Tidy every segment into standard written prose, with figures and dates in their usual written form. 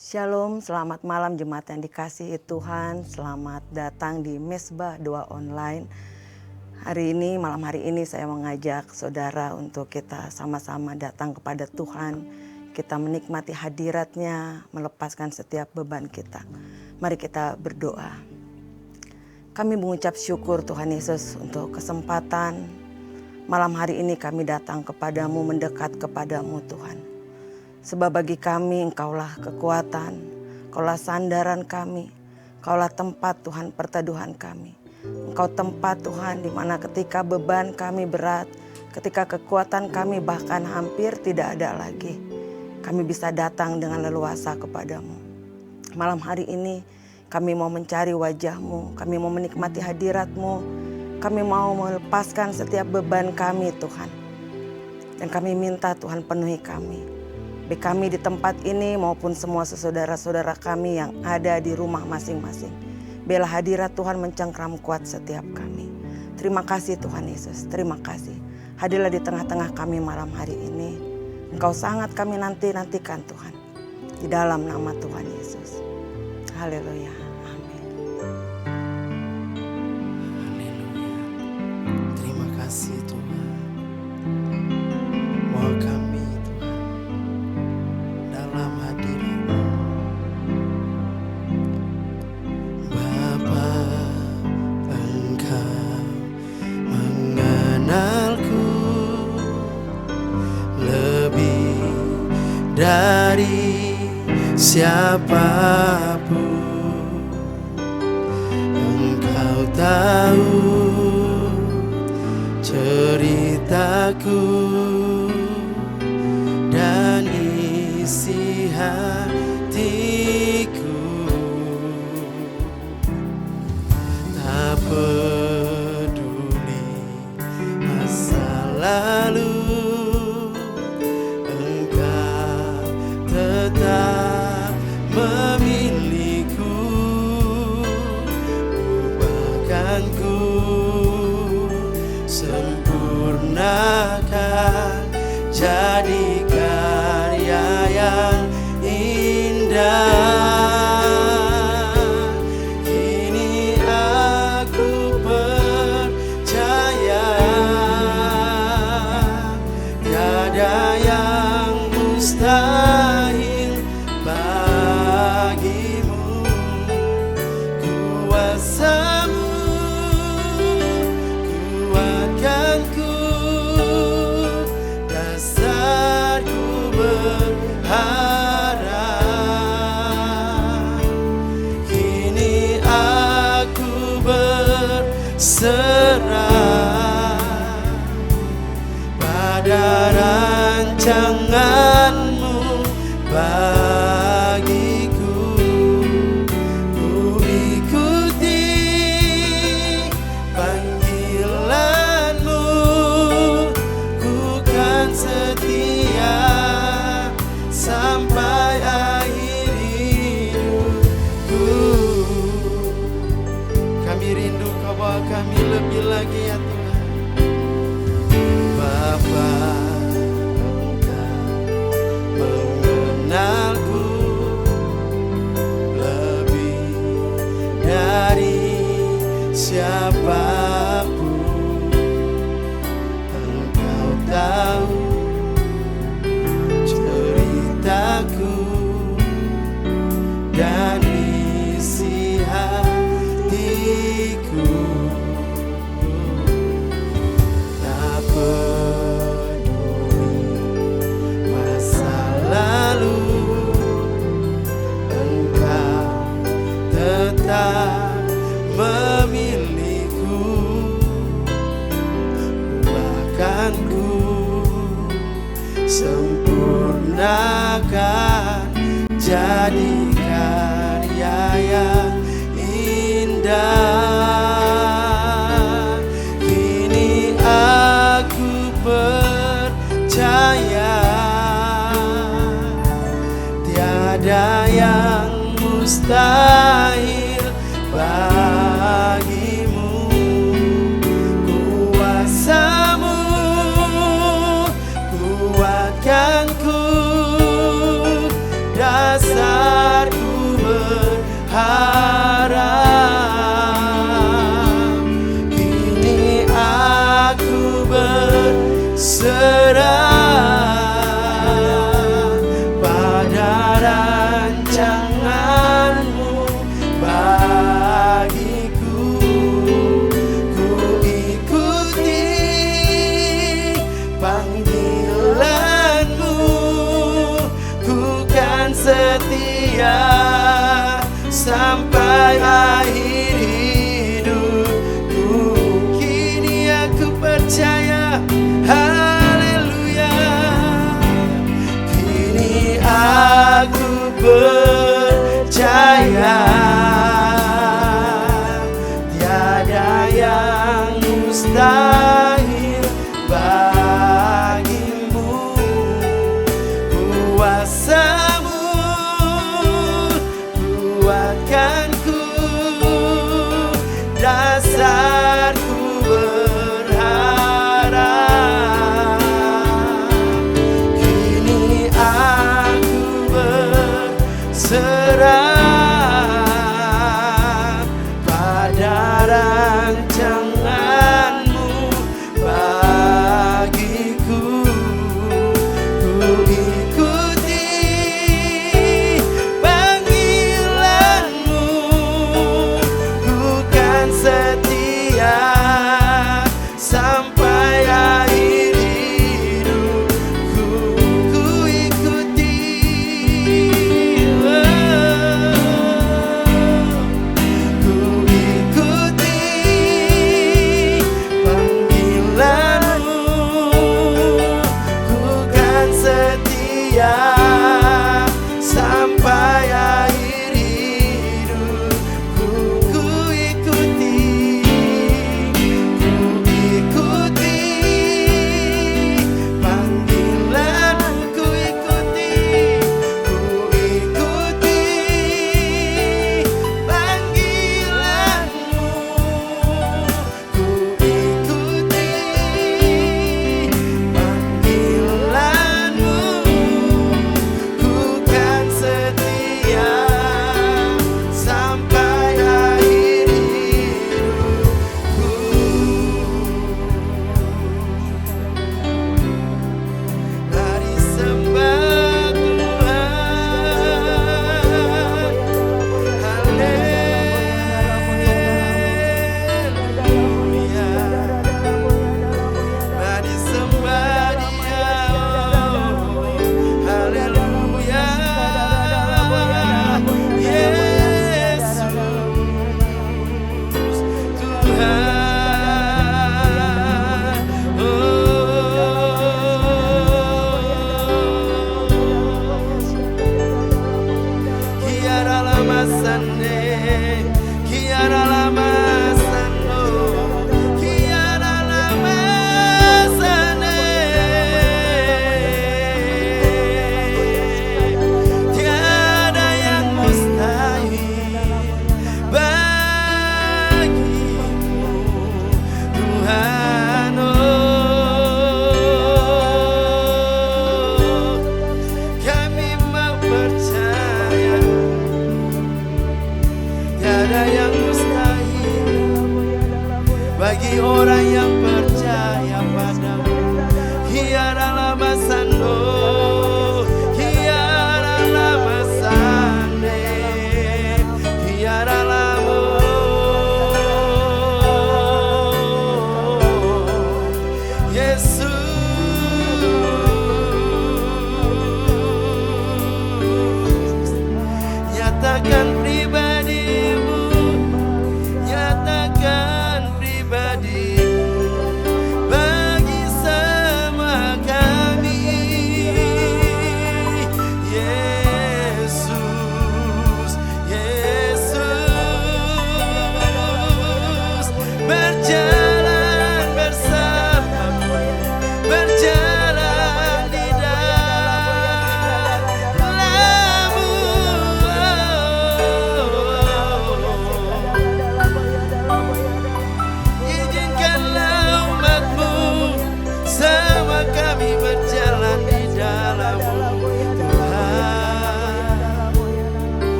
Shalom, selamat malam jemaat yang dikasihi Tuhan. Selamat datang di Mesbah Doa Online. Malam hari ini saya mengajak saudara untuk kita sama-sama datang kepada Tuhan. Kita menikmati hadirat-Nya, melepaskan setiap beban kita. Mari kita berdoa. Kami mengucap syukur Tuhan Yesus untuk kesempatan malam hari ini kami datang kepadamu, mendekat kepadamu Tuhan. Sebab bagi kami Engkaulah kekuatan, Engkaulah sandaran kami, Engkaulah tempat Tuhan perteduhan kami. Engkau tempat Tuhan di mana ketika beban kami berat, ketika kekuatan kami bahkan hampir tidak ada lagi, kami bisa datang dengan leluasa kepadamu. Malam hari ini kami mau mencari wajah-Mu, kami mau menikmati hadirat-Mu, kami mau melepaskan setiap beban kami Tuhan. Dan kami minta Tuhan penuhi kami. Baik kami di tempat ini maupun semua saudara-saudara kami yang ada di rumah masing-masing. Biarlah hadirat Tuhan mencengkram kuat setiap kami. Terima kasih Tuhan Yesus, terima kasih. Hadirlah di tengah-tengah kami malam hari ini. Engkau sangat kami nantikan Tuhan. Di dalam nama Tuhan Yesus. Haleluya. Amin. Haleluya. Terima kasih Tuhan. Mau kami dalam hadirat-Mu. Bapa, Engkau mengenalku lebih dari siapapun. Engkau tahu ceritaku dan isi hatiku. Tak peduli masa lalu, Engkau tetap memilihku. Ubahkanku, sempurnakan, jadi karya yang indah. Kini aku percaya tiada yang mustahil bagimu. Kuasa-Mu kuatkanku, dasarku berharap. Kini aku berserah pada rancangan-Mu bagiku. Ku ikuti panggilan-Mu, ku kan setia sampai akhir hidupku. Kami rindu Kau bawa kami lebih lagi ya Tuhan. Bapa, Engkau mengenalku lebih dari siapapun. Engkau tahu ceritaku dan isi hatiku. Tak peduli masa lalu, Engkau tetap memilihku. Ubahkanku, sempurnakan, jadi karya yang indah. Kini aku percaya tiada yang mustahil bagimu. Kuasa-Mu kuatkanku, dasar haleluya. Kini aku percaya tiada yang mustahil bagimu. Kuasamu kuatkanku, dasarku berharap. Kini aku berserah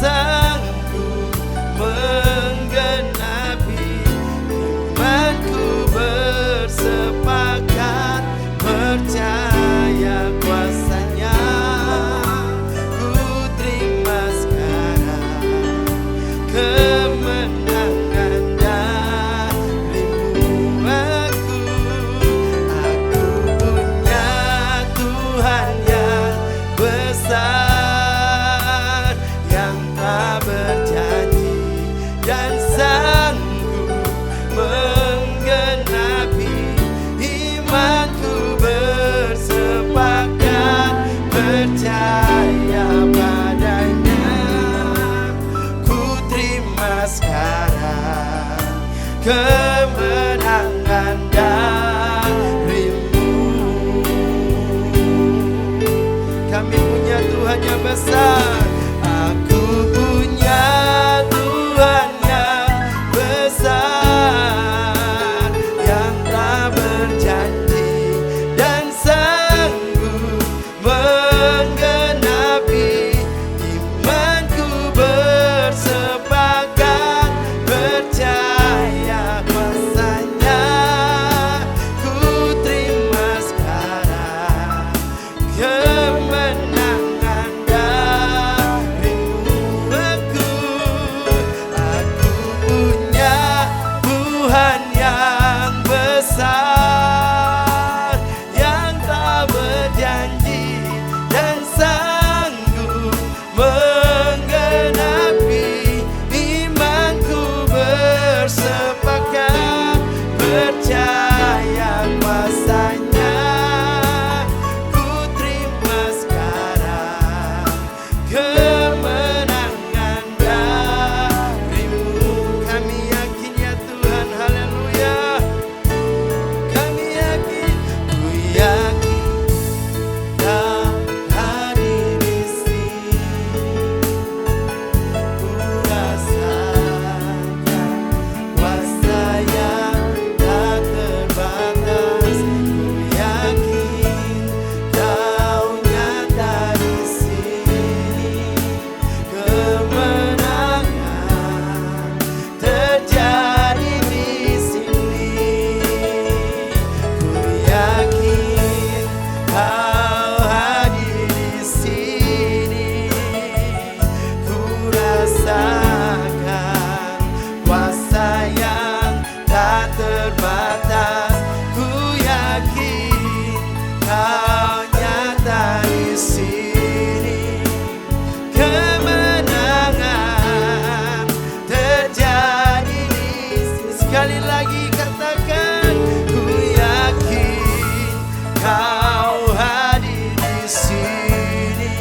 sanggup menggenapi. Imanku bersepakat percaya kuasa-Nya. Ku terima sekarang kemenangan darimu. Aku punya Tuhan yang besar, yang tak berjanji dan sanggup menggenapi. Imanku bersepakat percaya padanya. Ku terima sekarang kemenangan darimu. Kami punya Tuhan yang besar. Aku punya Tuhan yang besar, yang tak berjanji dan sanggup menggenapi. Imanku bersepakat percaya kuasa-Nya. Ku terima sekarang kemenangan darimu. Aku punya Tuhan yang besar, yang tak berjanji dan sanggup menggenapi. Imanku bersepakat percaya kuasa-Nya. Ku terima sekarang kemenangan darimu. Kami yakin ya Tuhan, haleluya. Kami yakin, ku yakin Kau hadir di sini. Ku rasakan kuasa yang tak terbatas. Ku yakin Kau nyata di sini. Kemenangan terjadi di sini. Ku yakin Kau hadir di sini. Ku rasakan kuasa yang tak terbatas. Ku yakin Kau nyata di sini. Kemenangan terjadi di sini. Sekali lagi katakan, ku yakin Kau hadir di sini.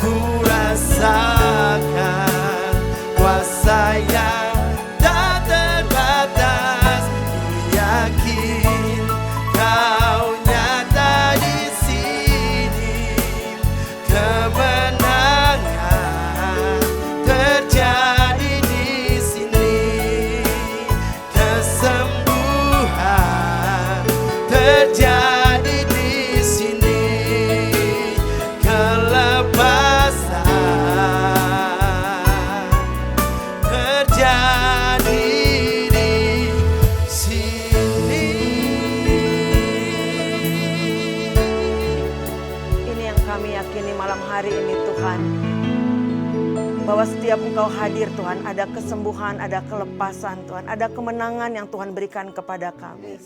Ku rasakan kuasa yang tak terbatas. Ku yakin Kau nyata di sini. Kemenangan terjadi di sini. Kesembuhan terjadi di sini. Kelepasan terjadi di sini. Ini yang kami yakini malam hari ini Tuhan, bahwa setiap Engkau hadir Tuhan, ada kesembuhan, ada kelepasan Tuhan, ada kemenangan yang Tuhan berikan kepada kami.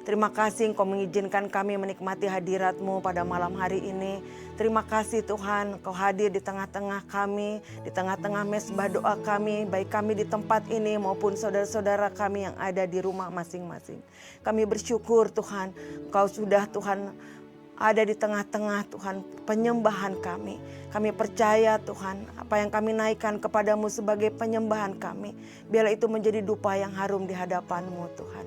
Terima kasih Engkau mengizinkan kami menikmati hadirat-Mu pada malam hari ini. Terima kasih Tuhan, Engkau hadir di tengah-tengah kami, di tengah-tengah mesbah doa kami, baik kami di tempat ini maupun saudara-saudara kami yang ada di rumah masing-masing. Kami bersyukur Tuhan, Engkau sudah Tuhan ada di tengah-tengah Tuhan penyembahan kami. Kami percaya Tuhan, apa yang kami naikkan kepadamu sebagai penyembahan kami, biarlah itu menjadi dupa yang harum di hadapan-Mu Tuhan.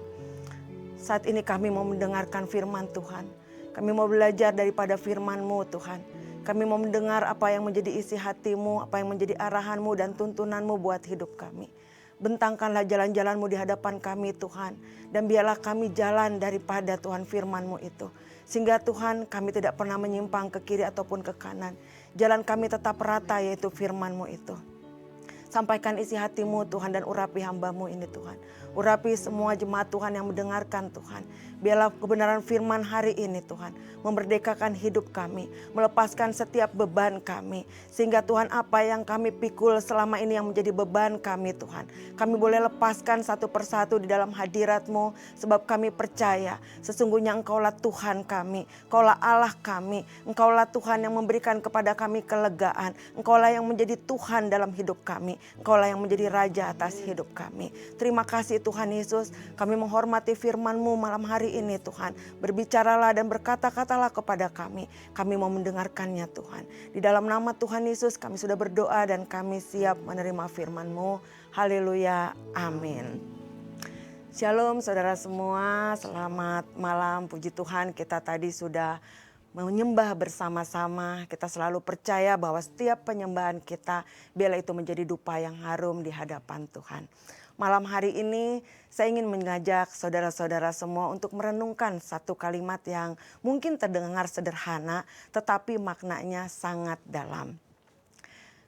Saat ini kami mau mendengarkan firman Tuhan. Kami mau belajar daripada firman-Mu Tuhan. Kami mau mendengar apa yang menjadi isi hati-Mu, apa yang menjadi arahan-Mu dan tuntunan-Mu buat hidup kami. Bentangkanlah jalan-jalan-Mu di hadapan kami Tuhan. Dan biarlah kami jalan daripada Tuhan firman-Mu itu. Sehingga Tuhan kami tidak pernah menyimpang ke kiri ataupun ke kanan. jalan kami tetap rata, yaitu firman-Mu itu. Sampaikan isi hati-Mu Tuhan dan urapi hamba-Mu ini Tuhan. Urapi semua jemaat Tuhan yang mendengarkan Tuhan. Biarlah kebenaran firman hari ini Tuhan memerdekakan hidup kami, melepaskan setiap beban kami. Sehingga Tuhan apa yang kami pikul selama ini yang menjadi beban kami Tuhan, kami boleh lepaskan satu persatu di dalam hadirat-Mu. Sebab kami percaya sesungguhnya Engkaulah Tuhan kami, Engkaulah Allah kami, Engkaulah Tuhan yang memberikan kepada kami kelegaan, Engkaulah yang menjadi Tuhan dalam hidup kami, Engkaulah yang menjadi Raja atas hidup kami. Terima kasih Tuhan Yesus, kami menghormati firman-Mu malam hari ini Tuhan. Berbicaralah dan berkata-katalah kepada kami mau mendengarkannya Tuhan. Di dalam nama Tuhan Yesus kami sudah berdoa dan kami siap menerima firman-Mu. Haleluya, amin. Shalom saudara semua, selamat malam, puji Tuhan kita tadi sudah menyembah bersama-sama. Kita selalu percaya bahwa setiap penyembahan kita biarlah itu menjadi dupa yang harum di hadapan Tuhan. Malam hari ini saya ingin mengajak saudara-saudara semua untuk merenungkan satu kalimat yang mungkin terdengar sederhana tetapi maknanya sangat dalam.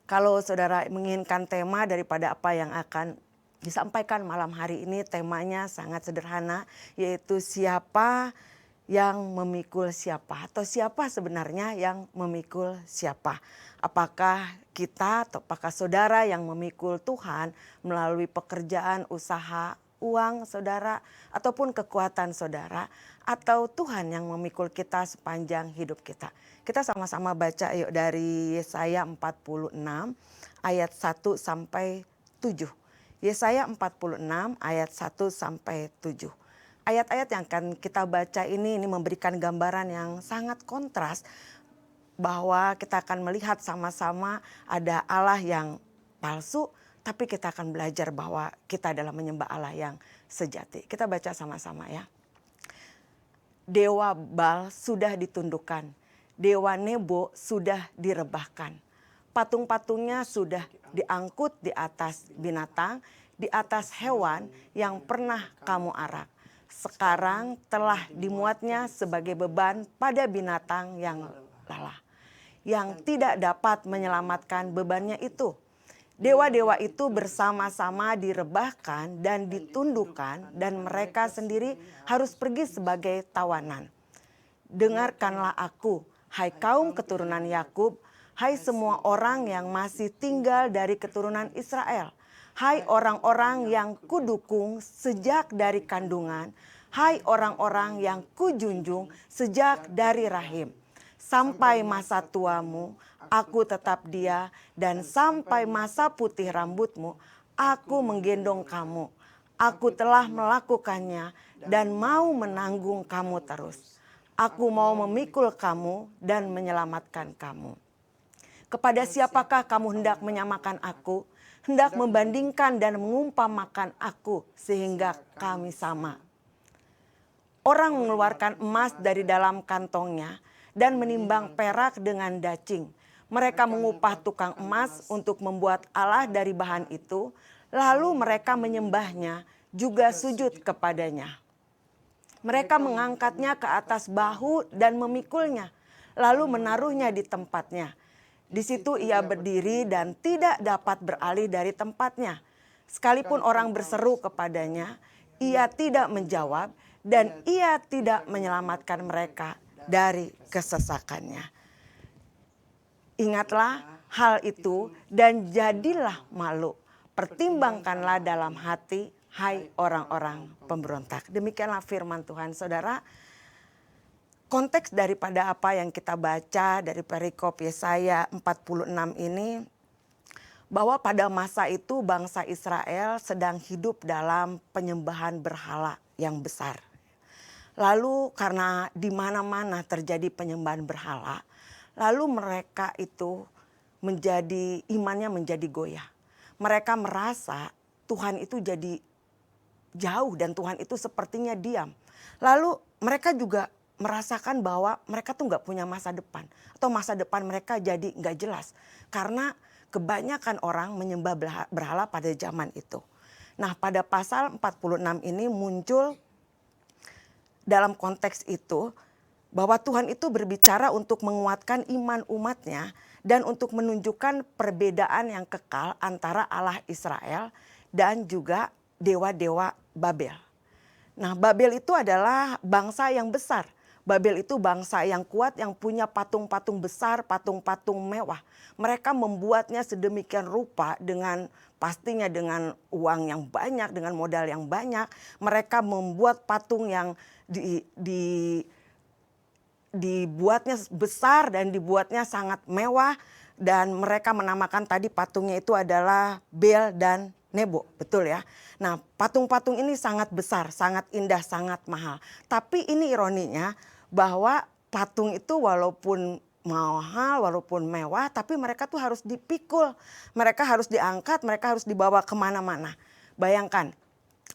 Kalau saudara menginginkan tema daripada apa yang akan disampaikan malam hari ini, temanya sangat sederhana, yaitu siapa yang memikul siapa, atau siapa sebenarnya yang memikul siapa. Apakah kita atau apakah saudara yang memikul Tuhan melalui pekerjaan, usaha, uang saudara, ataupun kekuatan saudara, atau Tuhan yang memikul kita sepanjang hidup kita. Kita sama-sama baca yuk dari Yesaya 46 ayat 1 sampai 7. Yesaya 46 ayat 1 sampai 7. Ayat-ayat yang akan kita baca ini memberikan gambaran yang sangat kontras bahwa kita akan melihat sama-sama ada Allah yang palsu, tapi kita akan belajar bahwa kita adalah menyembah Allah yang sejati. Kita baca sama-sama ya. Dewa Baal sudah ditundukkan, Dewa Nebo sudah direbahkan. Patung-patungnya sudah diangkut di atas binatang, di atas hewan yang pernah kamu arak. Sekarang telah dimuatnya sebagai beban pada binatang yang lelah, yang tidak dapat menyelamatkan bebannya itu. Dewa-dewa itu bersama-sama direbahkan dan ditundukkan, dan mereka sendiri harus pergi sebagai tawanan. Dengarkanlah aku, hai kaum keturunan Yakub, hai semua orang yang masih tinggal dari keturunan Israel. Hai orang-orang yang kudukung sejak dari kandungan, hai orang-orang yang kujunjung sejak dari rahim. Sampai masa tuamu, aku tetap dia, dan sampai masa putih rambutmu, aku menggendong kamu. Aku telah melakukannya dan mau menanggung kamu terus. Aku mau memikul kamu dan menyelamatkan kamu. Kepada siapakah kamu hendak menyamakan aku? Hendak membandingkan dan mengumpamakan aku sehingga kami sama. Orang mengeluarkan emas dari dalam kantongnya dan menimbang perak dengan dacing. Mereka mengupah tukang emas untuk membuat Allah dari bahan itu, lalu mereka menyembahnya, juga sujud kepadanya. Mereka mengangkatnya ke atas bahu dan memikulnya, lalu menaruhnya di tempatnya. Di situ ia berdiri dan tidak dapat beralih dari tempatnya. Sekalipun orang berseru kepadanya, ia tidak menjawab dan ia tidak menyelamatkan mereka dari kesesakannya. Ingatlah hal itu dan jadilah malu. Pertimbangkanlah dalam hati, hai orang-orang pemberontak. Demikianlah firman Tuhan, saudara. Konteks daripada apa yang kita baca dari perikop Yesaya 46 ini, bahwa pada masa itu bangsa Israel sedang hidup dalam penyembahan berhala yang besar. Lalu karena di mana-mana terjadi penyembahan berhala, lalu mereka itu imannya menjadi goyah. Mereka merasa Tuhan itu jadi jauh dan Tuhan itu sepertinya diam. Lalu mereka juga merasakan bahwa mereka tuh gak punya masa depan. Atau masa depan mereka jadi gak jelas. Karena kebanyakan orang menyembah berhala pada zaman itu. Nah, pada pasal 46 ini muncul dalam konteks itu bahwa Tuhan itu berbicara untuk menguatkan iman umatnya dan untuk menunjukkan perbedaan yang kekal antara Allah Israel dan juga dewa-dewa Babel. Nah, Babel itu adalah bangsa yang besar. Babel itu bangsa yang kuat, yang punya patung-patung besar, patung-patung mewah. Mereka membuatnya sedemikian rupa dengan pastinya dengan uang yang banyak, dengan modal yang banyak. Mereka membuat patung yang dibuatnya besar dan dibuatnya sangat mewah. Dan mereka menamakan tadi patungnya itu adalah Bel dan Nebo, betul ya. Nah, patung-patung ini sangat besar, sangat indah, sangat mahal. Tapi ini ironinya bahwa patung itu walaupun mahal, walaupun mewah, tapi mereka tuh harus dipikul. Mereka harus diangkat, mereka harus dibawa kemana-mana. Bayangkan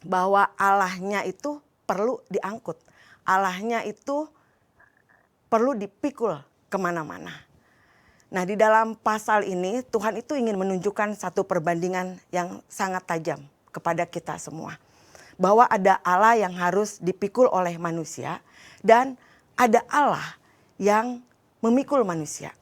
bahwa Allahnya itu perlu diangkut. Allahnya itu perlu dipikul kemana-mana. Nah, di dalam pasal ini Tuhan itu ingin menunjukkan satu perbandingan yang sangat tajam kepada kita semua. Bahwa ada Allah yang harus dipikul oleh manusia dan ada Allah yang memikul manusia.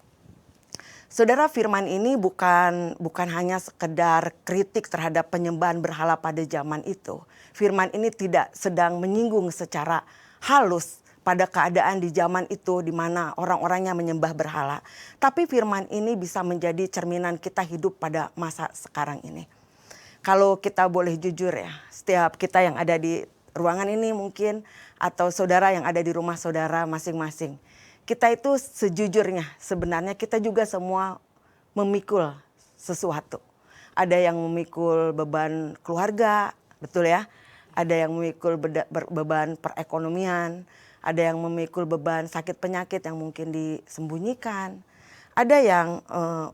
Saudara, firman ini bukan hanya sekedar kritik terhadap penyembahan berhala pada zaman itu. Firman ini tidak sedang menyinggung secara halus pada keadaan di zaman itu di mana orang-orangnya menyembah berhala. Tapi firman ini bisa menjadi cerminan kita hidup pada masa sekarang ini. Kalau kita boleh jujur ya, setiap kita yang ada di ruangan ini mungkin atau saudara yang ada di rumah saudara masing-masing. Kita itu sejujurnya sebenarnya kita juga semua memikul sesuatu. Ada yang memikul beban keluarga, betul ya. Ada yang memikul beban perekonomian. Ada yang memikul beban sakit penyakit yang mungkin disembunyikan. Ada yang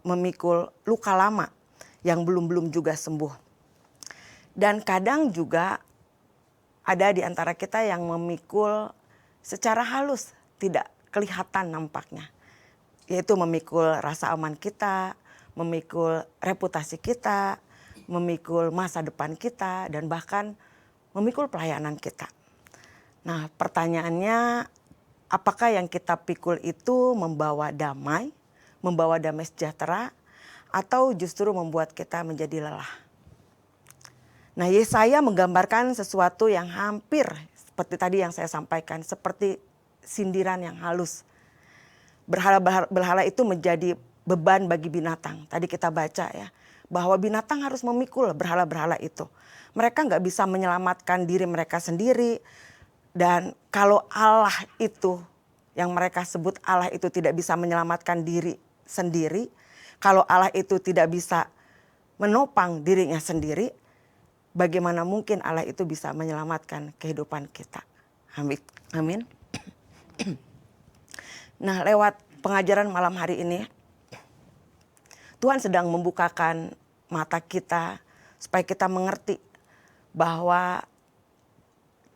memikul luka lama yang belum juga sembuh. Dan kadang juga ada di antara kita yang memikul secara halus, tidak kelihatan nampaknya. Yaitu memikul rasa aman kita, memikul reputasi kita, memikul masa depan kita, dan bahkan memikul pelayanan kita. Nah, pertanyaannya, apakah yang kita pikul itu membawa damai sejahtera, atau justru membuat kita menjadi lelah? Nah, Yesaya menggambarkan sesuatu yang hampir seperti tadi yang saya sampaikan, seperti sindiran yang halus. Berhala itu menjadi beban bagi binatang. Tadi kita baca ya, bahwa binatang harus memikul berhala-berhala itu. Mereka nggak bisa menyelamatkan diri mereka sendiri. Dan kalau Allah itu, yang mereka sebut Allah itu tidak bisa menyelamatkan diri sendiri. Kalau Allah itu tidak bisa menopang dirinya sendiri, bagaimana mungkin Allah itu bisa menyelamatkan kehidupan kita? Amin. Nah, lewat pengajaran malam hari ini, Tuhan sedang membukakan mata kita supaya kita mengerti bahwa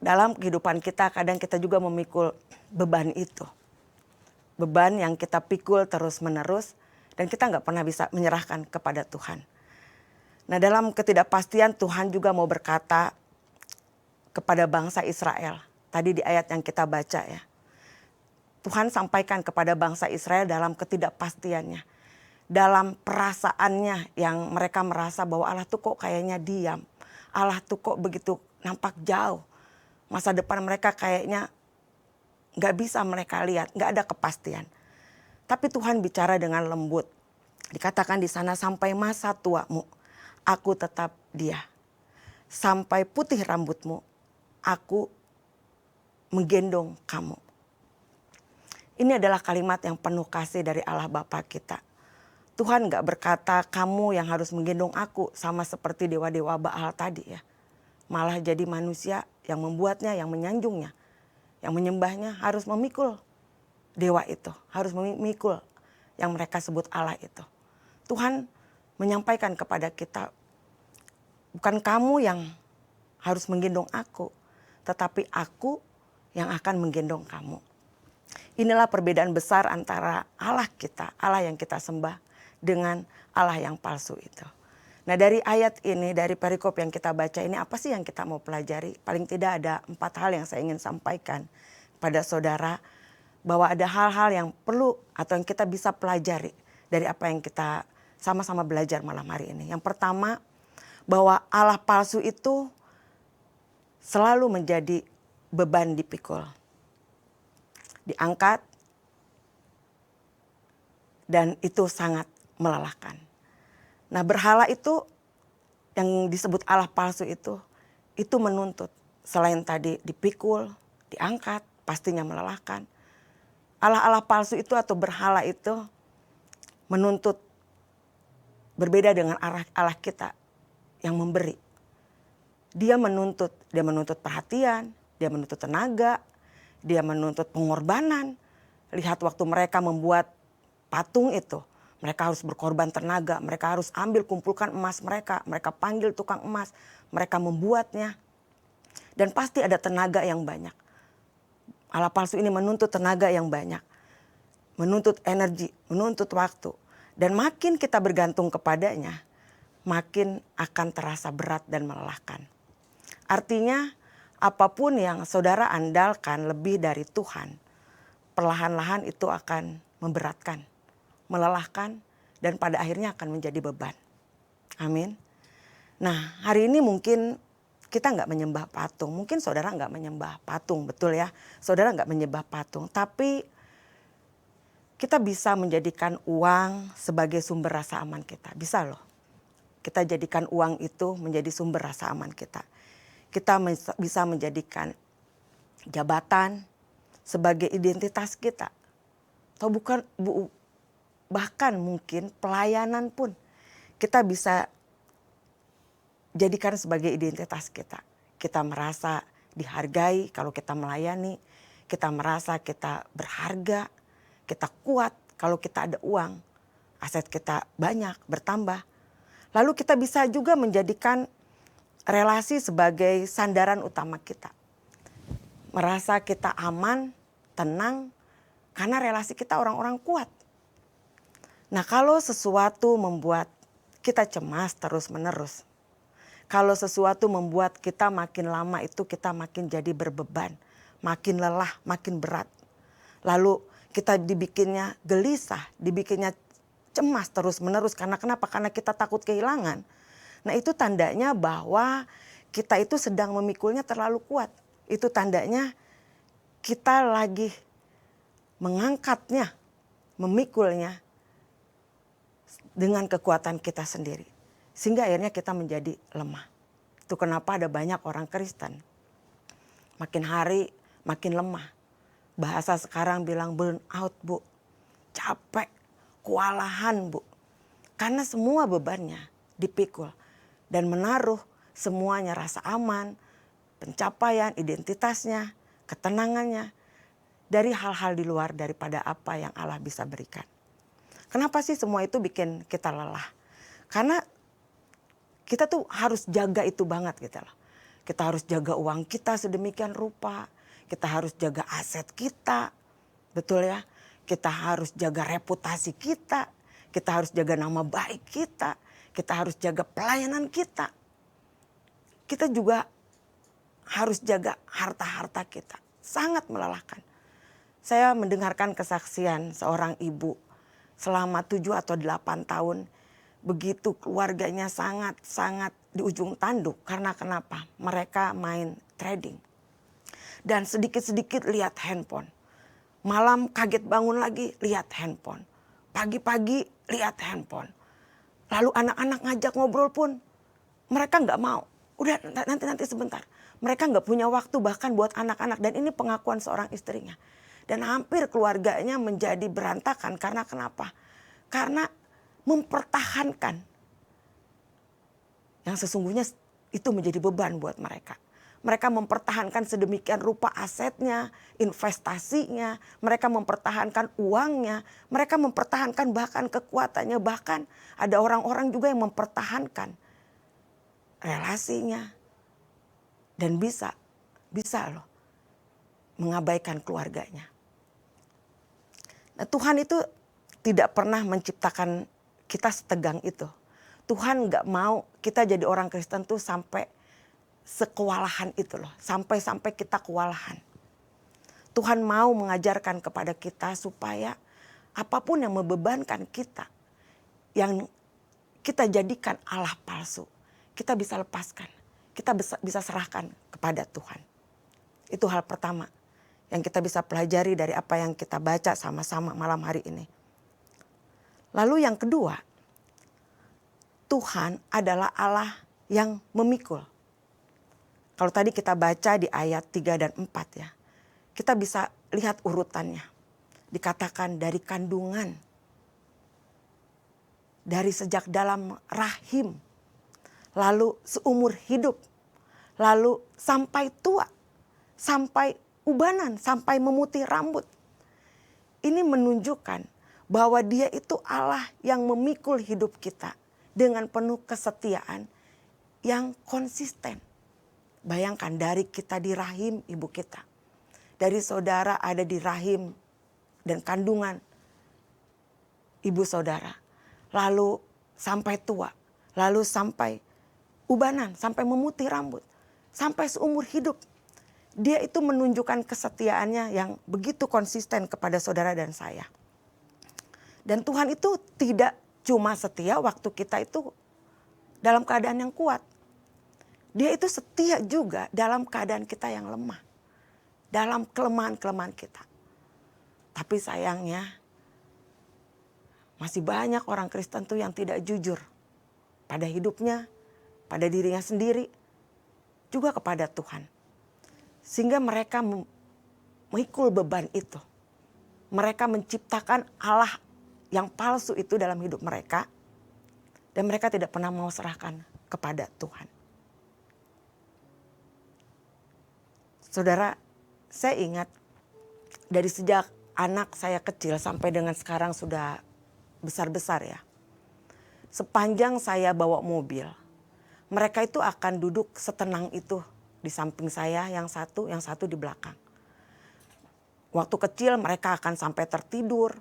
dalam kehidupan kita kadang kita juga memikul beban itu. Beban yang kita pikul terus menerus dan kita nggak pernah bisa menyerahkan kepada Tuhan. Nah, dalam ketidakpastian Tuhan juga mau berkata kepada bangsa Israel. Tadi di ayat yang kita baca ya. Tuhan sampaikan kepada bangsa Israel dalam ketidakpastiannya. Dalam perasaannya yang mereka merasa bahwa Allah tuh kok kayaknya diam. Allah tuh kok begitu nampak jauh. Masa depan mereka kayaknya gak bisa mereka lihat, gak ada kepastian. Tapi Tuhan bicara dengan lembut. Dikatakan di sana, sampai masa tuamu, aku tetap Dia. Sampai putih rambutmu, aku menggendong kamu. Ini adalah kalimat yang penuh kasih dari Allah Bapa kita. Tuhan gak berkata kamu yang harus menggendong aku sama seperti dewa-dewa Baal tadi ya. Malah jadi manusia yang membuatnya, yang menyanjungnya, yang menyembahnya harus memikul dewa itu. Harus memikul yang mereka sebut Allah itu. Tuhan menyampaikan kepada kita, bukan kamu yang harus menggendong aku, tetapi aku yang akan menggendong kamu. Inilah perbedaan besar antara Allah kita, Allah yang kita sembah, dengan Allah yang palsu itu. Nah, dari ayat ini, dari perikop yang kita baca ini, apa sih yang kita mau pelajari? Paling tidak ada 4 hal yang saya ingin sampaikan pada saudara, bahwa ada hal-hal yang perlu atau yang kita bisa pelajari dari apa yang kita sama-sama belajar malam hari ini. Yang pertama, bahwa Allah palsu itu selalu menjadi beban dipikul, diangkat, dan itu sangat melelahkan. Nah, berhala itu yang disebut Allah palsu itu menuntut. Selain tadi dipikul, diangkat, pastinya melelahkan. Allah-Allah palsu itu atau berhala itu menuntut, berbeda dengan Allah kita yang memberi. Dia menuntut perhatian, dia menuntut tenaga, dia menuntut pengorbanan. Lihat waktu mereka membuat patung itu, mereka harus berkorban tenaga, mereka harus kumpulkan emas mereka panggil tukang emas, mereka membuatnya. Dan pasti ada tenaga yang banyak. Allah palsu ini menuntut tenaga yang banyak, menuntut energi, menuntut waktu. Dan makin kita bergantung kepadanya, makin akan terasa berat dan melelahkan. Artinya apapun yang saudara andalkan lebih dari Tuhan, perlahan-lahan itu akan memberatkan, melelahkan, dan pada akhirnya akan menjadi beban. Amin. Nah, hari ini mungkin kita nggak menyembah patung. Mungkin saudara nggak menyembah patung, betul ya. Saudara nggak menyembah patung, tapi kita bisa menjadikan uang sebagai sumber rasa aman kita. Bisa loh. Kita jadikan uang itu menjadi sumber rasa aman kita. Kita bisa menjadikan jabatan sebagai identitas kita. Atau bahkan mungkin pelayanan pun kita bisa jadikan sebagai identitas kita. Kita merasa dihargai kalau kita melayani. Kita merasa kita berharga. Kita kuat kalau kita ada uang. Aset kita banyak, bertambah. Lalu kita bisa juga menjadikan relasi sebagai sandaran utama kita. Merasa kita aman, tenang, karena relasi kita orang-orang kuat. Nah, kalau sesuatu membuat kita cemas terus-menerus, kalau sesuatu membuat kita makin lama itu kita makin jadi berbeban, makin lelah, makin berat. Lalu kita dibikinnya gelisah, dibikinnya cemas terus-menerus. Karena kenapa? Karena kita takut kehilangan. Nah, itu tandanya bahwa kita itu sedang memikulnya terlalu kuat. Itu tandanya kita lagi mengangkatnya, memikulnya dengan kekuatan kita sendiri. Sehingga akhirnya kita menjadi lemah. Itu kenapa ada banyak orang Kristen makin hari makin lemah. Bahasa sekarang bilang burn out, Bu. Capek, kewalahan, Bu. Karena semua bebannya dipikul dan menaruh semuanya, rasa aman, pencapaian, identitasnya, ketenangannya dari hal-hal di luar daripada apa yang Allah bisa berikan. Kenapa sih semua itu bikin kita lelah? Karena kita tuh harus jaga itu banget gitu loh. Kita harus jaga uang kita sedemikian rupa. Kita harus jaga aset kita. Betul ya? Kita harus jaga reputasi kita. Kita harus jaga nama baik kita. Kita harus jaga pelayanan kita. Kita juga harus jaga harta-harta kita. Sangat melelahkan. Saya mendengarkan kesaksian seorang ibu selama 7 atau 8 tahun. Begitu keluarganya sangat di ujung tanduk. Karena kenapa? Mereka main trading. Dan sedikit-sedikit lihat handphone. Malam kaget bangun lagi lihat handphone. Pagi-pagi lihat handphone. Lalu anak-anak ngajak ngobrol pun mereka nggak mau. Udah nanti sebentar. Mereka nggak punya waktu bahkan buat anak-anak. Dan ini pengakuan seorang istrinya. Dan hampir keluarganya menjadi berantakan. Karena kenapa? Karena mempertahankan yang sesungguhnya itu menjadi beban buat mereka. Mereka mempertahankan sedemikian rupa asetnya, investasinya, mereka mempertahankan uangnya, mereka mempertahankan bahkan kekuatannya, bahkan ada orang-orang juga yang mempertahankan relasinya dan bisa loh mengabaikan keluarganya. Nah, Tuhan itu tidak pernah menciptakan kita setegang itu. Tuhan gak mau kita jadi orang Kristen tuh sampai sekewalahan itu loh. Sampai kita kewalahan. Tuhan mau mengajarkan kepada kita supaya apapun yang membebankan kita, yang kita jadikan Allah palsu, kita bisa lepaskan. Kita bisa serahkan kepada Tuhan. Itu hal pertama yang kita bisa pelajari dari apa yang kita baca sama-sama malam hari ini. Lalu yang kedua, Tuhan adalah Allah yang memikul. Kalau tadi kita baca di ayat 3 dan 4 ya, kita bisa lihat urutannya. Dikatakan dari kandungan, dari sejak dalam rahim, lalu seumur hidup, lalu sampai tua, sampai ubanan, sampai memutih rambut. Ini menunjukkan bahwa Dia itu Allah yang memikul hidup kita dengan penuh kesetiaan yang konsisten. Bayangkan dari kita di rahim ibu kita, dari saudara ada di rahim dan kandungan ibu saudara, lalu sampai tua, lalu sampai ubanan, sampai memutih rambut, sampai seumur hidup. Dia itu menunjukkan kesetiaannya yang begitu konsisten kepada saudara dan saya. Dan Tuhan itu tidak cuma setia waktu kita itu dalam keadaan yang kuat. Dia itu setia juga dalam keadaan kita yang lemah. Dalam kelemahan-kelemahan kita. Tapi sayangnya masih banyak orang Kristen tuh yang tidak jujur pada hidupnya, pada dirinya sendiri, juga kepada Tuhan. Sehingga mereka memikul beban itu. Mereka menciptakan Allah yang palsu itu dalam hidup mereka. Dan mereka tidak pernah mau serahkan kepada Tuhan. Saudara, saya ingat dari sejak anak saya kecil sampai dengan sekarang sudah besar-besar ya. Sepanjang saya bawa mobil, mereka itu akan duduk setenang itu di samping saya, yang satu di belakang. Waktu kecil mereka akan sampai tertidur,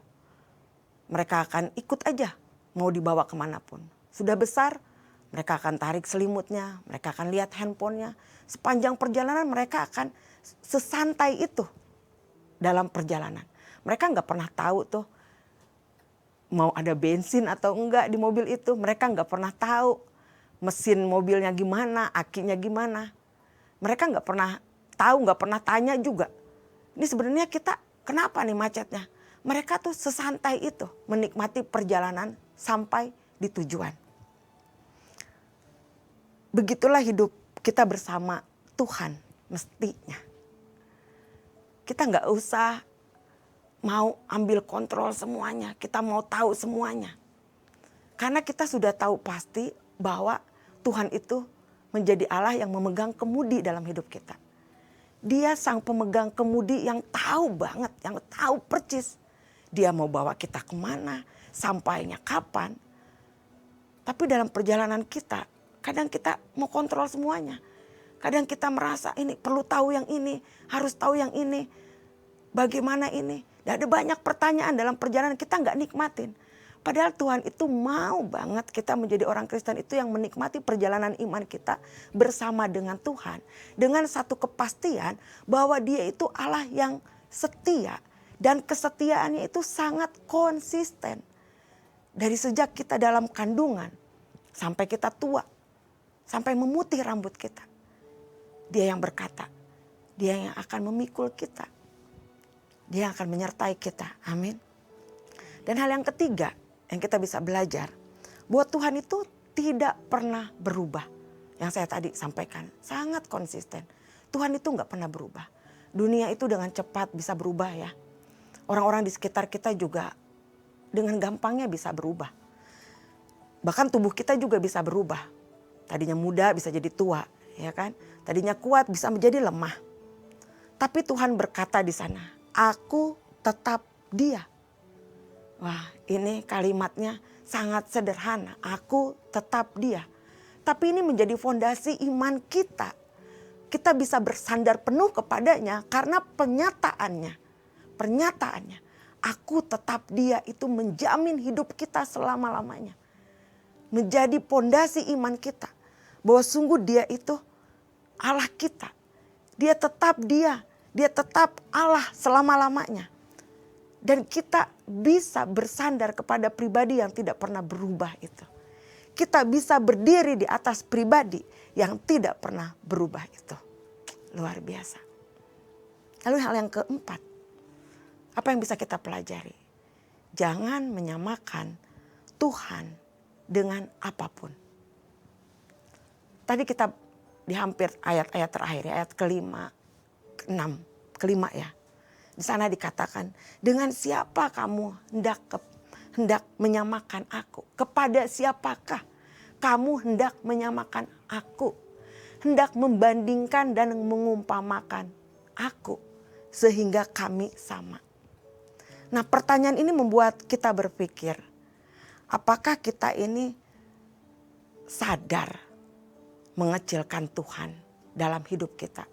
mereka akan ikut aja mau dibawa kemanapun. Sudah besar, mereka akan tarik selimutnya, mereka akan lihat handphonenya. Sepanjang perjalanan mereka akan sesantai itu dalam perjalanan. Mereka nggak pernah tahu tuh mau ada bensin atau enggak di mobil itu. Mereka nggak pernah tahu mesin mobilnya gimana, akinya gimana. Mereka nggak pernah tahu, nggak pernah tanya juga. Ini sebenarnya kita kenapa nih macetnya? Mereka tuh sesantai itu menikmati perjalanan sampai di tujuan. Begitulah hidup kita bersama Tuhan mestinya. Kita nggak usah mau ambil kontrol semuanya, kita mau tahu semuanya. Karena kita sudah tahu pasti bahwa Tuhan itu menjadi Allah yang memegang kemudi dalam hidup kita. Dia sang pemegang kemudi yang tahu banget, yang tahu percis. Dia mau bawa kita kemana, sampainya kapan. Tapi dalam perjalanan kita, kadang kita mau kontrol semuanya. Kadang kita merasa ini perlu tahu yang ini, harus tahu yang ini. Bagaimana ini? Dan ada banyak pertanyaan dalam perjalanan kita nggak nikmatin. Padahal Tuhan itu mau banget kita menjadi orang Kristen itu yang menikmati perjalanan iman kita bersama dengan Tuhan. Dengan satu kepastian bahwa Dia itu Allah yang setia. Dan kesetiaannya itu sangat konsisten. Dari sejak kita dalam kandungan sampai kita tua. Sampai memutih rambut kita. Dia yang berkata, Dia yang akan memikul kita. Dia akan menyertai kita. Amin. Dan hal yang ketiga yang kita bisa belajar. Bahwa Tuhan itu tidak pernah berubah. Yang saya tadi sampaikan. Sangat konsisten. Tuhan itu gak pernah berubah. Dunia itu dengan cepat bisa berubah ya. Orang-orang di sekitar kita juga dengan gampangnya bisa berubah. Bahkan tubuh kita juga bisa berubah. Tadinya muda bisa jadi tua. Ya kan? Tadinya kuat bisa menjadi lemah. Tapi Tuhan berkata di sana, aku tetap Dia. Wah, ini kalimatnya sangat sederhana. Aku tetap Dia. Tapi ini menjadi fondasi iman kita. Kita bisa bersandar penuh kepadanya karena penyataannya. Aku tetap Dia itu menjamin hidup kita selama-lamanya. Menjadi fondasi iman kita. Bahwa sungguh Dia itu Allah kita. Dia tetap Allah selama-lamanya. Dan kita bisa bersandar kepada pribadi yang tidak pernah berubah itu. Kita bisa berdiri di atas pribadi yang tidak pernah berubah itu. Luar biasa. Lalu hal yang keempat, apa yang bisa kita pelajari? Jangan menyamakan Tuhan dengan apapun. Tadi kita di hampir ayat-ayat terakhir, ayat kelima, keenam, kelima ya. Di sana dikatakan, dengan siapa kamu hendak menyamakan aku? Kepada siapakah kamu hendak menyamakan aku? Hendak membandingkan dan mengumpamakan aku sehingga kami sama. Nah, pertanyaan ini membuat kita berpikir, apakah kita ini sadar mengecilkan Tuhan dalam hidup kita?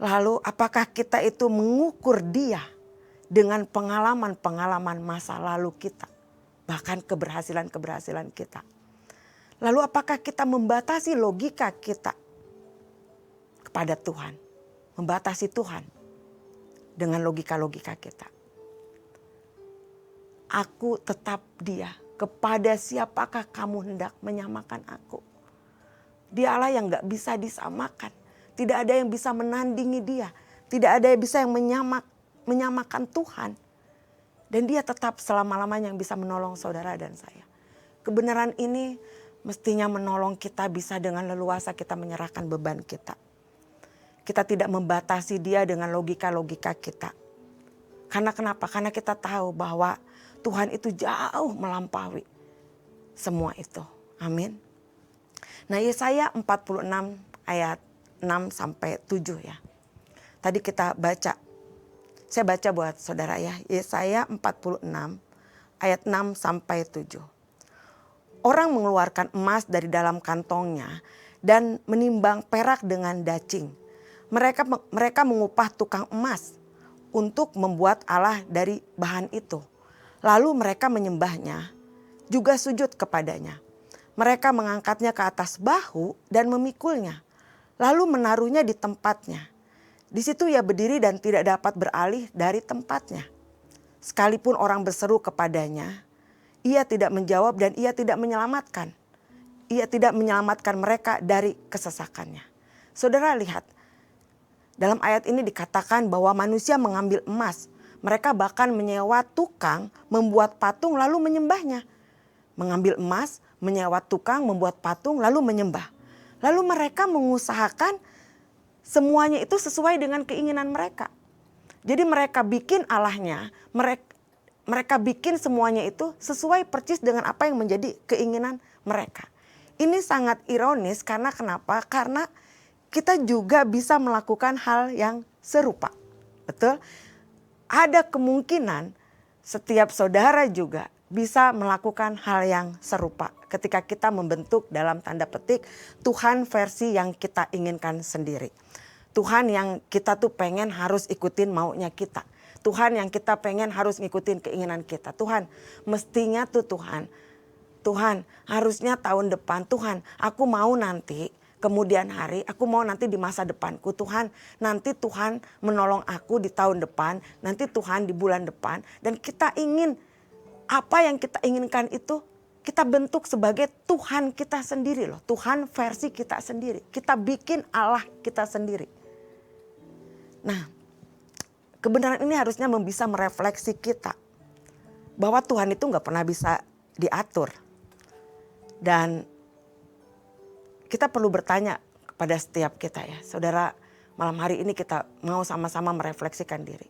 Lalu apakah kita itu mengukur dia dengan pengalaman-pengalaman masa lalu kita, bahkan keberhasilan-keberhasilan kita? Lalu apakah kita membatasi logika kita kepada Tuhan, membatasi Tuhan dengan logika-logika kita? Aku tetap dia, kepada siapakah kamu hendak menyamakan aku? Dia Allah yang gak bisa disamakan. Tidak ada yang bisa menandingi dia. Tidak ada yang bisa yang menyamakan Tuhan. Dan dia tetap selama-lamanya yang bisa menolong saudara dan saya. Kebenaran ini mestinya menolong kita bisa dengan leluasa kita menyerahkan beban kita. Kita tidak membatasi dia dengan logika-logika kita. Karena kenapa? Karena kita tahu bahwa Tuhan itu jauh melampaui semua itu. Amin. Nah, Yesaya 46 ayat 6 sampai 7 ya. Tadi kita baca. Saya baca buat saudara ya. Yesaya 46 ayat 6 sampai 7. Orang mengeluarkan emas dari dalam kantongnya dan menimbang perak dengan dacing. Mereka mengupah tukang emas untuk membuat Allah dari bahan itu. Lalu mereka menyembahnya, juga sujud kepadanya. Mereka mengangkatnya ke atas bahu dan memikulnya. Lalu menaruhnya di tempatnya. Di situ ia berdiri dan tidak dapat beralih dari tempatnya. Sekalipun orang berseru kepadanya, ia tidak menjawab dan ia tidak menyelamatkan. Ia tidak menyelamatkan mereka dari kesesakannya. Saudara lihat, dalam ayat ini dikatakan bahwa manusia mengambil emas. Mereka bahkan menyewa tukang membuat patung lalu menyembahnya. Mengambil emas, menyewa tukang membuat patung lalu menyembah. Lalu mereka mengusahakan semuanya itu sesuai dengan keinginan mereka. Jadi mereka bikin Allahnya, mereka bikin semuanya itu sesuai persis dengan apa yang menjadi keinginan mereka. Ini sangat ironis karena kenapa? Karena kita juga bisa melakukan hal yang serupa. Betul? Ada kemungkinan setiap saudara juga bisa melakukan hal yang serupa ketika kita membentuk dalam tanda petik Tuhan versi yang kita inginkan sendiri. Tuhan yang kita tuh pengen harus ikutin maunya kita. Tuhan yang kita pengen harus ngikutin keinginan kita. Tuhan mestinya tuh Tuhan harusnya tahun depan. Tuhan aku mau nanti kemudian hari, aku mau nanti di masa depanku. Tuhan nanti Tuhan menolong aku di tahun depan. Nanti Tuhan di bulan depan. Dan kita ingin apa yang kita inginkan itu kita bentuk sebagai Tuhan kita sendiri loh. Tuhan versi kita sendiri. Kita bikin Allah kita sendiri. Nah, kebenaran ini harusnya bisa merefleksi kita. Bahwa Tuhan itu gak pernah bisa diatur. Dan kita perlu bertanya kepada setiap kita ya. Saudara, malam hari ini kita mau sama-sama merefleksikan diri.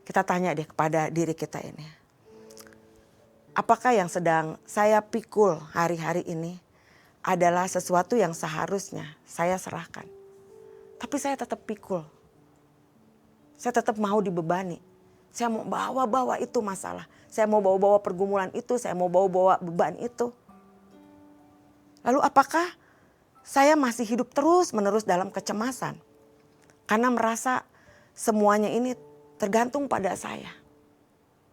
Kita tanya deh kepada diri kita ini. Apakah yang sedang saya pikul hari-hari ini adalah sesuatu yang seharusnya saya serahkan. Tapi saya tetap pikul. Saya tetap mau dibebani. Saya mau bawa-bawa itu masalah. Saya mau bawa-bawa pergumulan itu. Saya mau bawa-bawa beban itu. Lalu apakah saya masih hidup terus-menerus dalam kecemasan? Karena merasa semuanya ini tergantung pada saya.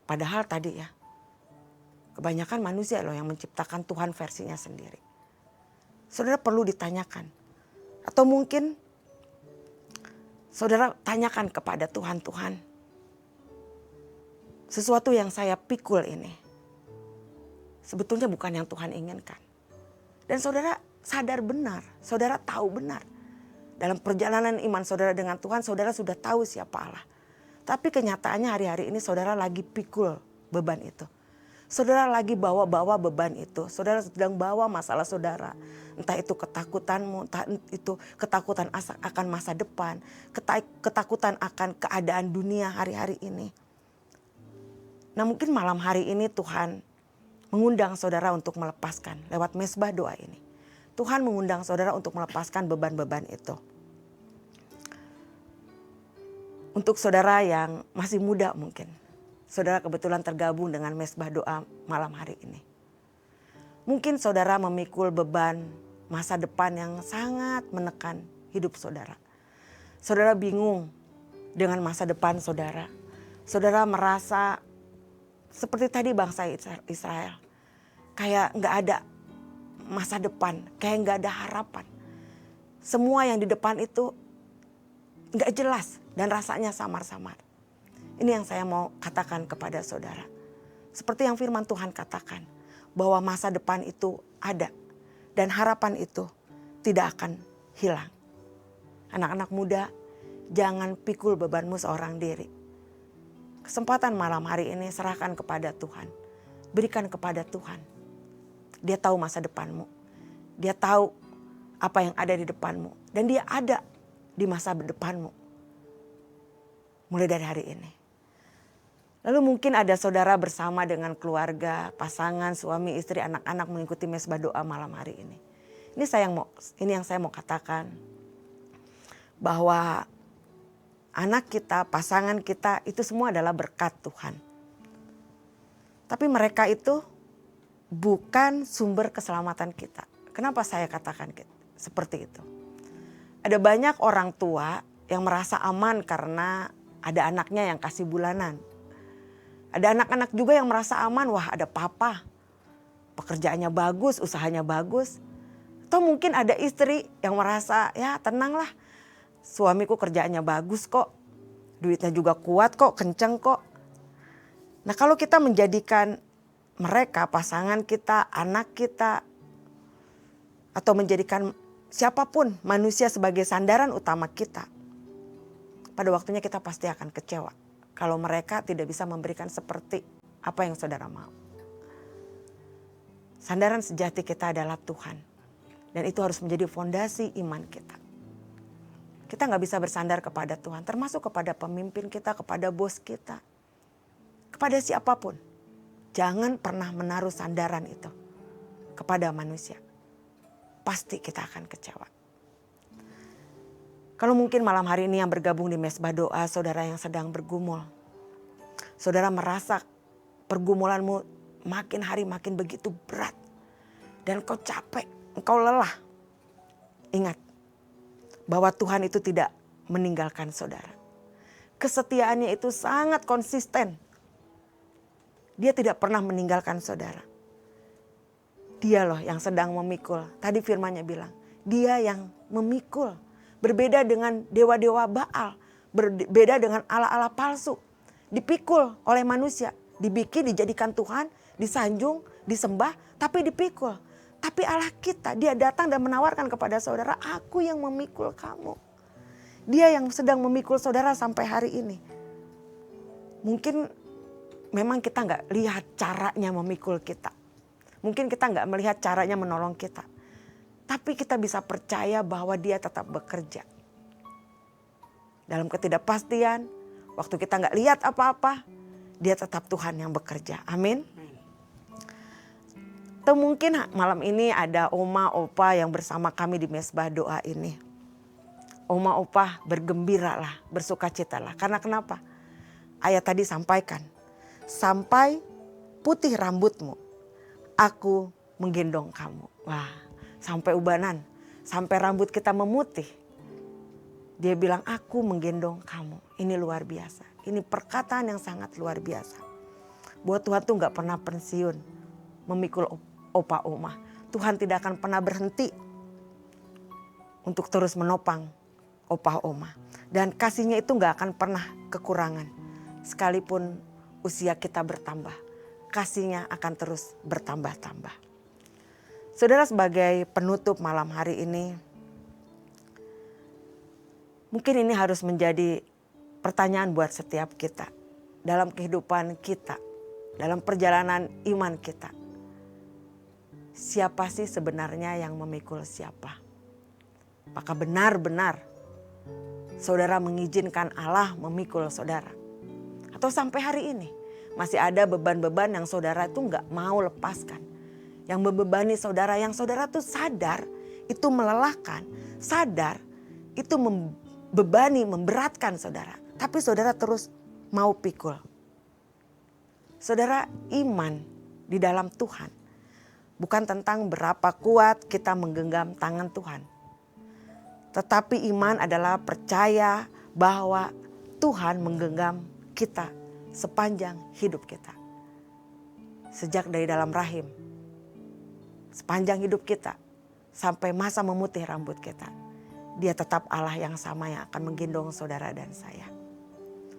Padahal tadi ya. Kebanyakan manusia loh yang menciptakan Tuhan versinya sendiri. Saudara perlu ditanyakan. Atau mungkin saudara tanyakan kepada Tuhan, Tuhan, sesuatu yang saya pikul ini sebetulnya bukan yang Tuhan inginkan. Dan saudara sadar benar, saudara tahu benar. Dalam perjalanan iman saudara dengan Tuhan, saudara sudah tahu siapa Allah. Tapi kenyataannya hari-hari ini saudara lagi pikul beban itu. Saudara lagi bawa-bawa beban itu. Saudara sedang bawa masalah saudara. Entah itu ketakutanmu, entah itu ketakutan akan masa depan. Ketakutan akan keadaan dunia hari-hari ini. Nah mungkin malam hari ini Tuhan mengundang saudara untuk melepaskan lewat mesbah doa ini. Tuhan mengundang saudara untuk melepaskan beban-beban itu. Untuk saudara yang masih muda mungkin. Saudara kebetulan tergabung dengan mesbah doa malam hari ini. Mungkin saudara memikul beban masa depan yang sangat menekan hidup saudara. Saudara bingung dengan masa depan saudara. Saudara merasa seperti tadi bangsa Israel. Kayak gak ada masa depan, kayak gak ada harapan. Semua yang di depan itu gak jelas dan rasanya samar-samar. Ini yang saya mau katakan kepada saudara. Seperti yang firman Tuhan katakan. Bahwa masa depan itu ada. Dan harapan itu tidak akan hilang. Anak-anak muda, jangan pikul bebanmu seorang diri. Kesempatan malam hari ini serahkan kepada Tuhan. Berikan kepada Tuhan. Dia tahu masa depanmu. Dia tahu apa yang ada di depanmu. Dan dia ada di masa depanmu. Mulai dari hari ini. Lalu mungkin ada saudara bersama dengan keluarga, pasangan, suami, istri, anak-anak mengikuti mesbah doa malam hari ini. Ini yang saya mau katakan. Bahwa anak kita, pasangan kita itu semua adalah berkat Tuhan. Tapi mereka itu bukan sumber keselamatan kita. Kenapa saya katakan seperti itu? Ada banyak orang tua yang merasa aman karena ada anaknya yang kasih bulanan. Ada anak-anak juga yang merasa aman, wah ada papa, pekerjaannya bagus, usahanya bagus. Atau mungkin ada istri yang merasa ya tenanglah, suamiku kerjaannya bagus kok, duitnya juga kuat kok, kenceng kok. Nah kalau kita menjadikan mereka, pasangan kita, anak kita, atau menjadikan siapapun manusia sebagai sandaran utama kita, pada waktunya kita pasti akan kecewa. Kalau mereka tidak bisa memberikan seperti apa yang saudara mau. Sandaran sejati kita adalah Tuhan. Dan itu harus menjadi fondasi iman kita. Kita gak bisa bersandar kepada Tuhan. Termasuk kepada pemimpin kita, kepada bos kita. Kepada siapapun. Jangan pernah menaruh sandaran itu kepada manusia. Pasti kita akan kecewa. Kalau mungkin malam hari ini yang bergabung di mesbah doa, saudara yang sedang bergumul. Saudara merasa pergumulanmu makin hari makin begitu berat. Dan kau capek, engkau lelah. Ingat bahwa Tuhan itu tidak meninggalkan saudara. Kesetiaannya itu sangat konsisten. Dia tidak pernah meninggalkan saudara. Dia loh yang sedang memikul. Tadi firman-Nya bilang, dia yang memikul. Berbeda dengan dewa-dewa Baal. Berbeda dengan ala-ala palsu. Dipikul oleh manusia. Dibikin, dijadikan Tuhan. Disanjung, disembah. Tapi dipikul. Tapi Allah kita, dia datang dan menawarkan kepada saudara, aku yang memikul kamu. Dia yang sedang memikul saudara sampai hari ini. Mungkin memang kita gak lihat caranya memikul kita. Mungkin kita gak melihat caranya menolong kita. Tapi kita bisa percaya bahwa dia tetap bekerja. Dalam ketidakpastian, waktu kita gak lihat apa-apa, dia tetap Tuhan yang bekerja. Amin. Atau mungkin malam ini ada oma, opa yang bersama kami di mesbah doa ini. Oma, opa bergembiralah, bersukacitalah. Karena kenapa? Ayat tadi sampaikan. Sampai putih rambutmu, aku menggendong kamu. Wah, sampai ubanan, sampai rambut kita memutih. Dia bilang, aku menggendong kamu. Ini luar biasa. Ini perkataan yang sangat luar biasa. Bahwa Tuhan tuh gak pernah pensiun memikul opa oma. Tuhan tidak akan pernah berhenti untuk terus menopang opa oma. Dan kasihnya itu gak akan pernah kekurangan. Sekalipun usia kita bertambah, kasihnya akan terus bertambah-tambah. Saudara, sebagai penutup malam hari ini, mungkin ini harus menjadi pertanyaan buat setiap kita. Dalam kehidupan kita, dalam perjalanan iman kita. Siapa sih sebenarnya yang memikul siapa? Apakah benar-benar saudara mengizinkan Allah memikul saudara? Atau sampai hari ini masih ada beban-beban yang saudara itu gak mau lepaskan. Yang membebani saudara, yang saudara tuh sadar itu melelahkan. Sadar itu membebani, memberatkan saudara. Tapi saudara terus mau pikul. Saudara, iman di dalam Tuhan bukan tentang berapa kuat kita menggenggam tangan Tuhan. Tetapi iman adalah percaya bahwa Tuhan menggenggam kita sepanjang hidup kita. Sejak dari dalam rahim, sepanjang hidup kita, sampai masa memutih rambut kita. Dia tetap Allah yang sama yang akan menggendong saudara dan saya.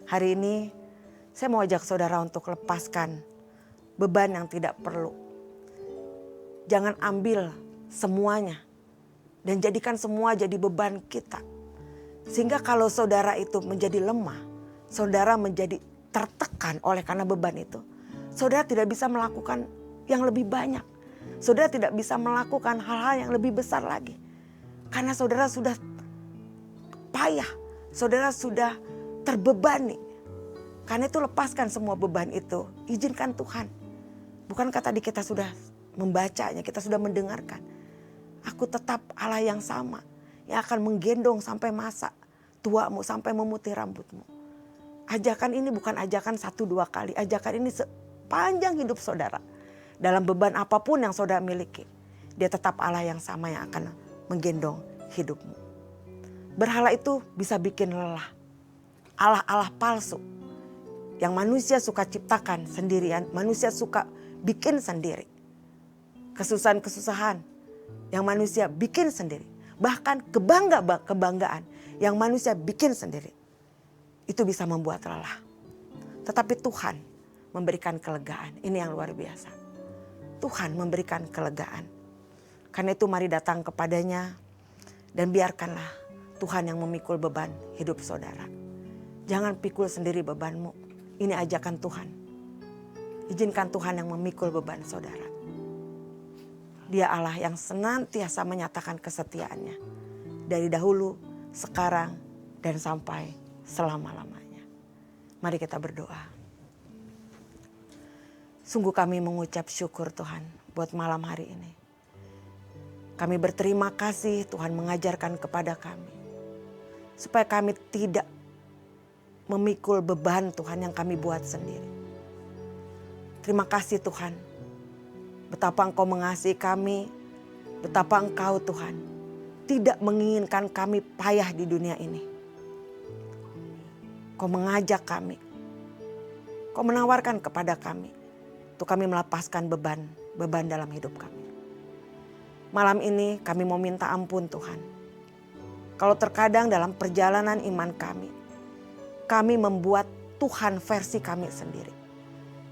Hari ini saya mau ajak saudara untuk lepaskan beban yang tidak perlu. Jangan ambil semuanya dan jadikan semua jadi beban kita. Sehingga kalau saudara itu menjadi lemah, saudara menjadi tertekan oleh karena beban itu, saudara tidak bisa melakukan yang lebih banyak. Saudara tidak bisa melakukan hal-hal yang lebih besar lagi. Karena saudara sudah payah, saudara sudah terbebani. Karena itu lepaskan semua beban itu, izinkan Tuhan. Bukankah tadi kita sudah membacanya, kita sudah mendengarkan. Aku tetap Allah yang sama, yang akan menggendong sampai masa tuamu, sampai memutih rambutmu. Ajakan ini bukan ajakan 1-2 kali, ajakan ini sepanjang hidup saudara. Dalam beban apapun yang saudara miliki, dia tetap Allah yang sama yang akan menggendong hidupmu. Berhala itu bisa bikin lelah. Allah-Allah palsu yang manusia suka ciptakan sendirian, manusia suka bikin sendiri. Kesusahan-kesusahan yang manusia bikin sendiri. Bahkan kebanggaan yang manusia bikin sendiri. Itu bisa membuat lelah. Tetapi Tuhan memberikan kelegaan. Ini yang luar biasa. Tuhan memberikan kelegaan. Karena itu mari datang kepadanya dan biarkanlah Tuhan yang memikul beban hidup saudara. Jangan pikul sendiri bebanmu. Ini ajakan Tuhan. Izinkan Tuhan yang memikul beban saudara. Dia Allah yang senantiasa menyatakan kesetiaannya. Dari dahulu, sekarang, dan sampai selama-lamanya. Mari kita berdoa. Sungguh kami mengucap syukur Tuhan buat malam hari ini. Kami berterima kasih Tuhan mengajarkan kepada kami. Supaya kami tidak memikul beban Tuhan yang kami buat sendiri. Terima kasih Tuhan. Betapa Engkau mengasihi kami. Betapa Engkau Tuhan tidak menginginkan kami payah di dunia ini. Kau mengajak kami. Kau menawarkan kepada kami. Untuk kami melepaskan beban dalam hidup kami. Malam ini kami mau minta ampun Tuhan. Kalau terkadang dalam perjalanan iman kami membuat Tuhan versi kami sendiri.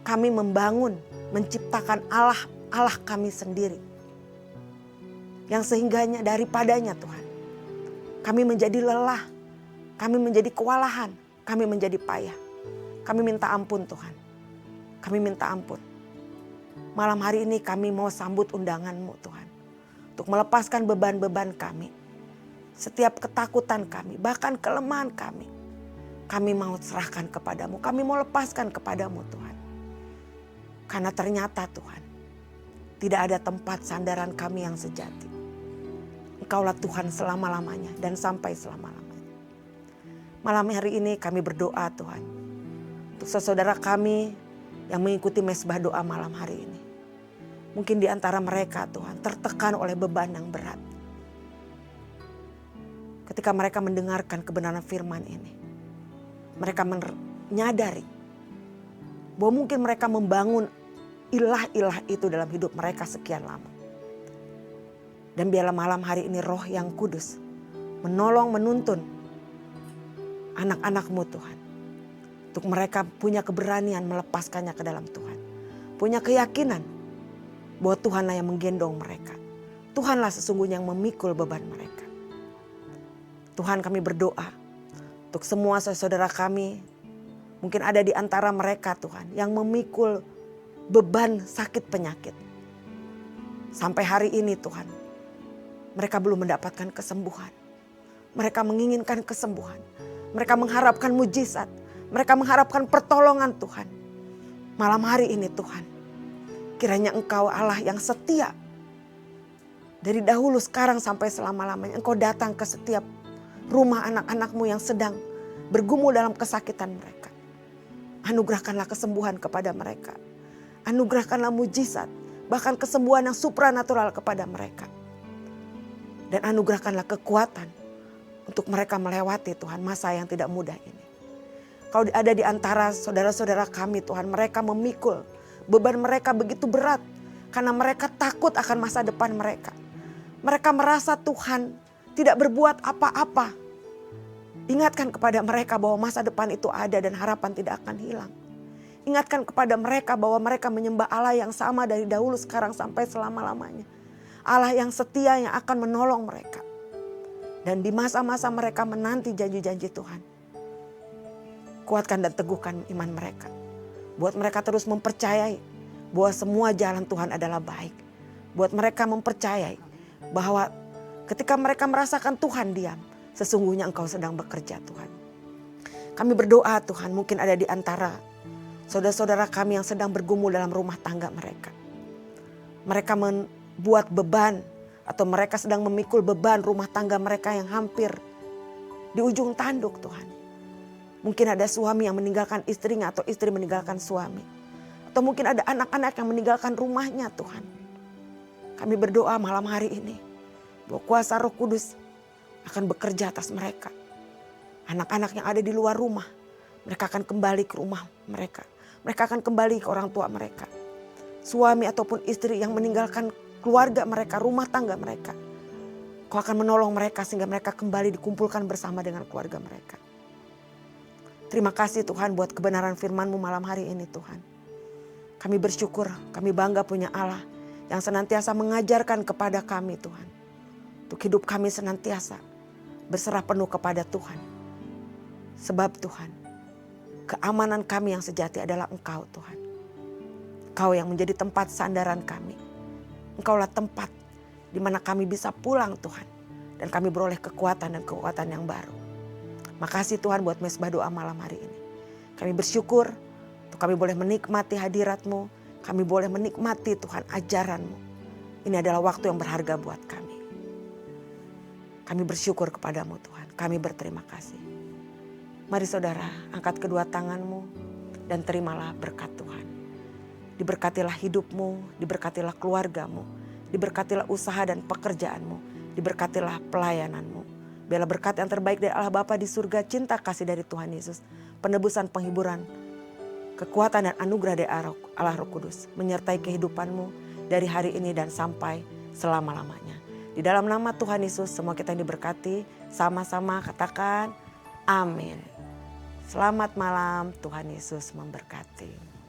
Kami membangun, menciptakan Allah kami sendiri. Yang sehingganya daripadanya Tuhan. Kami menjadi lelah, kami menjadi kewalahan, kami menjadi payah. Kami minta ampun Tuhan. Kami minta ampun. Malam hari ini kami mau sambut undangan-Mu Tuhan. Untuk melepaskan beban-beban kami. Setiap ketakutan kami, bahkan kelemahan kami. Kami mau serahkan kepadamu, kami mau lepaskan kepadamu Tuhan. Karena ternyata Tuhan, tidak ada tempat sandaran kami yang sejati. Engkaulah Tuhan selama-lamanya dan sampai selama-lamanya. Malam hari ini kami berdoa Tuhan. Untuk saudara kami yang mengikuti mesbah doa malam hari ini. Mungkin di antara mereka Tuhan tertekan oleh beban yang berat. Ketika mereka mendengarkan kebenaran firman ini. Mereka menyadari bahwa mungkin mereka membangun ilah-ilah itu dalam hidup mereka sekian lama. Dan biarlah malam hari ini Roh yang Kudus menolong menuntun anak-anak-Mu Tuhan. Untuk mereka punya keberanian melepaskannya ke dalam Tuhan. Punya keyakinan bahwa Tuhanlah yang menggendong mereka. Tuhanlah sesungguhnya yang memikul beban mereka. Tuhan, kami berdoa untuk semua saudara kami, mungkin ada di antara mereka Tuhan yang memikul beban sakit penyakit. Sampai hari ini Tuhan, mereka belum mendapatkan kesembuhan. Mereka menginginkan kesembuhan. Mereka mengharapkan mujizat. Mereka mengharapkan pertolongan Tuhan. Malam hari ini Tuhan, kiranya Engkau Allah yang setia. Dari dahulu, sekarang, sampai selama-lamanya Engkau datang ke setiap rumah anak-anak-Mu yang sedang bergumul dalam kesakitan mereka. Anugerahkanlah kesembuhan kepada mereka. Anugerahkanlah mujizat, bahkan kesembuhan yang supranatural kepada mereka. Dan anugerahkanlah kekuatan untuk mereka melewati Tuhan masa yang tidak mudah ini. Kalau ada di antara saudara-saudara kami Tuhan, mereka memikul beban mereka begitu berat karena mereka takut akan masa depan mereka. Mereka merasa Tuhan tidak berbuat apa-apa. Ingatkan kepada mereka bahwa masa depan itu ada dan harapan tidak akan hilang. Ingatkan kepada mereka bahwa mereka menyembah Allah yang sama dari dahulu, sekarang, sampai selama-lamanya. Allah yang setia yang akan menolong mereka. Dan di masa-masa mereka menanti janji-janji Tuhan, kuatkan dan teguhkan iman mereka. Buat mereka terus mempercayai bahwa semua jalan Tuhan adalah baik. Buat mereka mempercayai bahwa ketika mereka merasakan Tuhan diam, sesungguhnya Engkau sedang bekerja Tuhan. Kami berdoa Tuhan, mungkin ada di antara saudara-saudara kami yang sedang bergumul dalam rumah tangga mereka. Mereka membuat beban atau mereka sedang memikul beban rumah tangga mereka yang hampir di ujung tanduk Tuhan. Mungkin ada suami yang meninggalkan istrinya atau istri meninggalkan suami. Atau mungkin ada anak-anak yang meninggalkan rumahnya Tuhan. Kami berdoa malam hari ini bahwa kuasa Roh Kudus akan bekerja atas mereka. Anak-anak yang ada di luar rumah, mereka akan kembali ke rumah mereka. Mereka akan kembali ke orang tua mereka. Suami ataupun istri yang meninggalkan keluarga mereka, rumah tangga mereka. Kau akan menolong mereka sehingga mereka kembali dikumpulkan bersama dengan keluarga mereka. Terima kasih Tuhan buat kebenaran firman-Mu malam hari ini Tuhan. Kami bersyukur, kami bangga punya Allah yang senantiasa mengajarkan kepada kami Tuhan. Untuk hidup kami senantiasa berserah penuh kepada Tuhan. Sebab Tuhan, keamanan kami yang sejati adalah Engkau Tuhan. Engkau yang menjadi tempat sandaran kami. Engkaulah tempat di mana kami bisa pulang Tuhan. Dan kami beroleh kekuatan dan kekuatan yang baru. Makasih Tuhan buat mesbah doa malam hari ini. Kami bersyukur untuk kami boleh menikmati hadirat-Mu. Kami boleh menikmati Tuhan ajaran-Mu. Ini adalah waktu yang berharga buat kami. Kami bersyukur kepada-Mu Tuhan. Kami berterima kasih. Mari saudara, angkat kedua tangan-Mu dan terimalah berkat Tuhan. Diberkatilah hidup-Mu, diberkatilah keluarga-Mu, diberkatilah usaha dan pekerjaan-Mu, diberkatilah pelayanan-Mu. Biarlah berkat yang terbaik dari Allah Bapa di surga, cinta kasih dari Tuhan Yesus, penebusan, penghiburan, kekuatan dan anugerah dari Allah Roh Kudus menyertai kehidupanmu dari hari ini dan sampai selama-lamanya. Di dalam nama Tuhan Yesus semua kita yang diberkati, sama-sama katakan amin. Selamat malam, Tuhan Yesus memberkati.